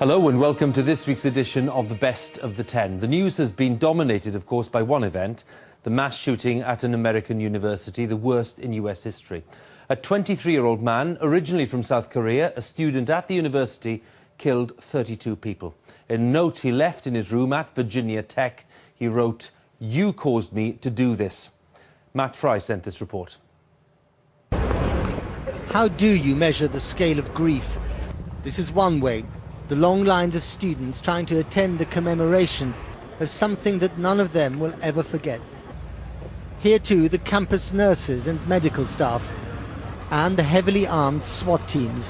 Hello and welcome to this week's edition of the Best of the 10. The news has been dominated, of course, by one event, the mass shooting at an American university, the worst in US history. A 23-year-old man, originally from South Korea, a student at the university, killed 32 people. In a note he left in his room at Virginia Tech, he wrote, "You caused me to do this." Matt Fry sent this report. How do you measure the scale of grief? This is one way. The long lines of students trying to attend the commemoration of something that none of them will ever forget. Here too, the campus nurses and medical staff, and the heavily armed SWAT teams.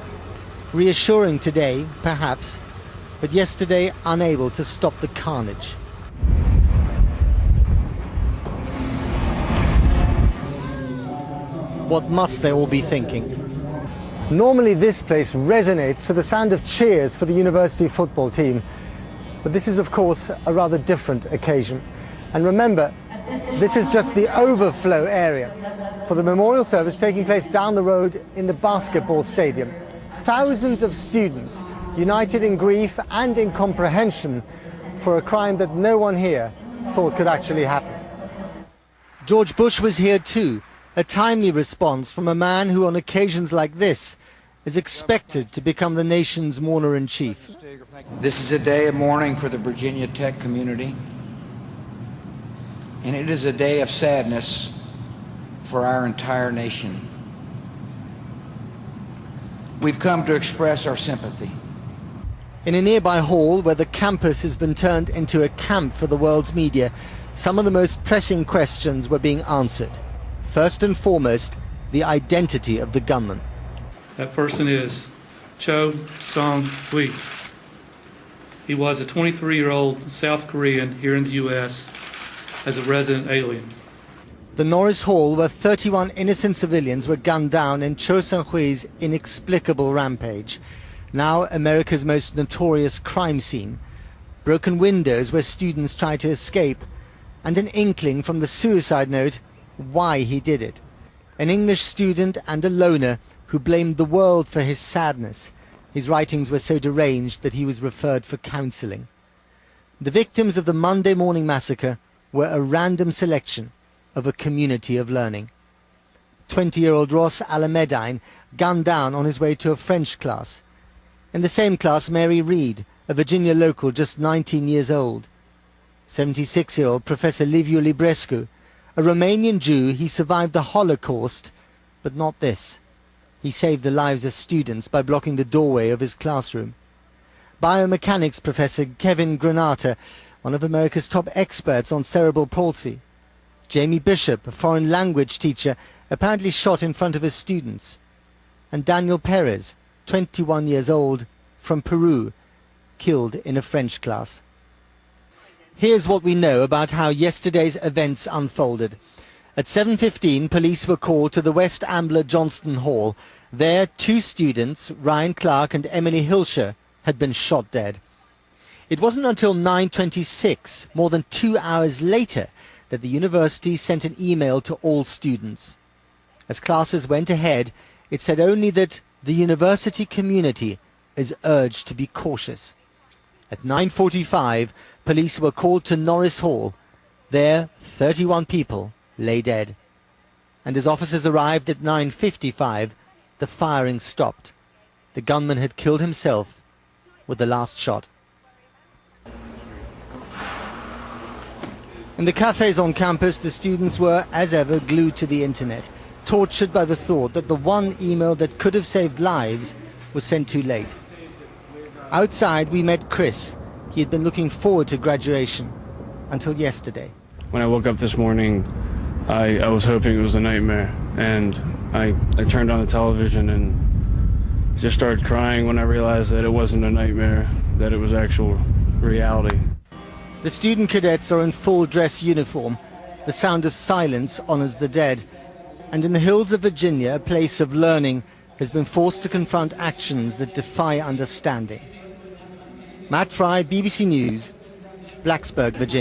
Reassuring today, perhaps, but yesterday unable to stop the carnage. What must they all be thinking? Normally this place resonates to the sound of cheers for the university football team. But this is, of course, a rather different occasion. And remember, this is just the overflow area for the memorial service taking place down the road in the basketball stadium. Thousands of students united in grief and in comprehension for a crime that no one here thought could actually happen. George Bush was here too. A timely response from a man who on occasions like this is expected to become the nation's mourner-in-chief. This is a day of mourning for the Virginia Tech community, and it is a day of sadness for our entire nation. We've come to express our sympathy. In a nearby hall where the campus has been turned into a camp for the world's media, some of the most pressing questions were being answered. First and foremost, the identity of the gunman. That person is Cho Seung-hui. He was a 23-year-old South Korean here in the U.S. as a resident alien. The Norris Hall, where 31 innocent civilians were gunned down in Cho Seung-hui's inexplicable rampage. Now America's most notorious crime scene. Broken windows where students tried to escape, and an inkling from the suicide note why he did it. An English student and a loner who blamed the world for his sadness. His writings were so deranged that he was referred for counselling. The victims of the Monday morning massacre were a random selection of a community of learning. 20-year-old Ross Alamedine gunned down on his way to a French class. In the same class, Mary Reed, a Virginia local just 19 years old. 76-year-old Professor Liviu Librescu, a Romanian Jew. He survived the Holocaust, but not this. He saved the lives of students by blocking the doorway of his classroom. Biomechanics professor Kevin Granata, one of America's top experts on cerebral palsy. Jamie Bishop, a foreign language teacher, apparently shot in front of his students. And Daniel Perez, 21 years old, from Peru, killed in a French class. Here's what we know about how yesterday's events unfolded. At 7:15, police were called to the West Ambler Johnston Hall. There, two students, Ryan Clark and Emily Hilscher, had been shot dead. It wasn't until 9:26, more than 2 hours later, that the university sent an email to all students. As classes went ahead, it said only that the university community is urged to be cautious. At 9:45, police were called to Norris Hall. There, 31 people lay dead. And as officers arrived at 9:55, the firing stopped. The gunman had killed himself with the last shot. In the cafes on campus, the students were, as ever, glued to the internet, tortured by the thought that the one email that could have saved lives was sent too late. Outside, we met Chris. He had been looking forward to graduation until yesterday. When I woke up this morning, I was hoping it was a nightmare, and I turned on the television and just started crying when I realized that it wasn't a nightmare, that it was actual reality. The student cadets are in full dress uniform. The sound of silence honors the dead. And in the hills of Virginia, a place of learning has been forced to confront actions that defy understanding. Matt Fry, BBC News, Blacksburg, Virginia.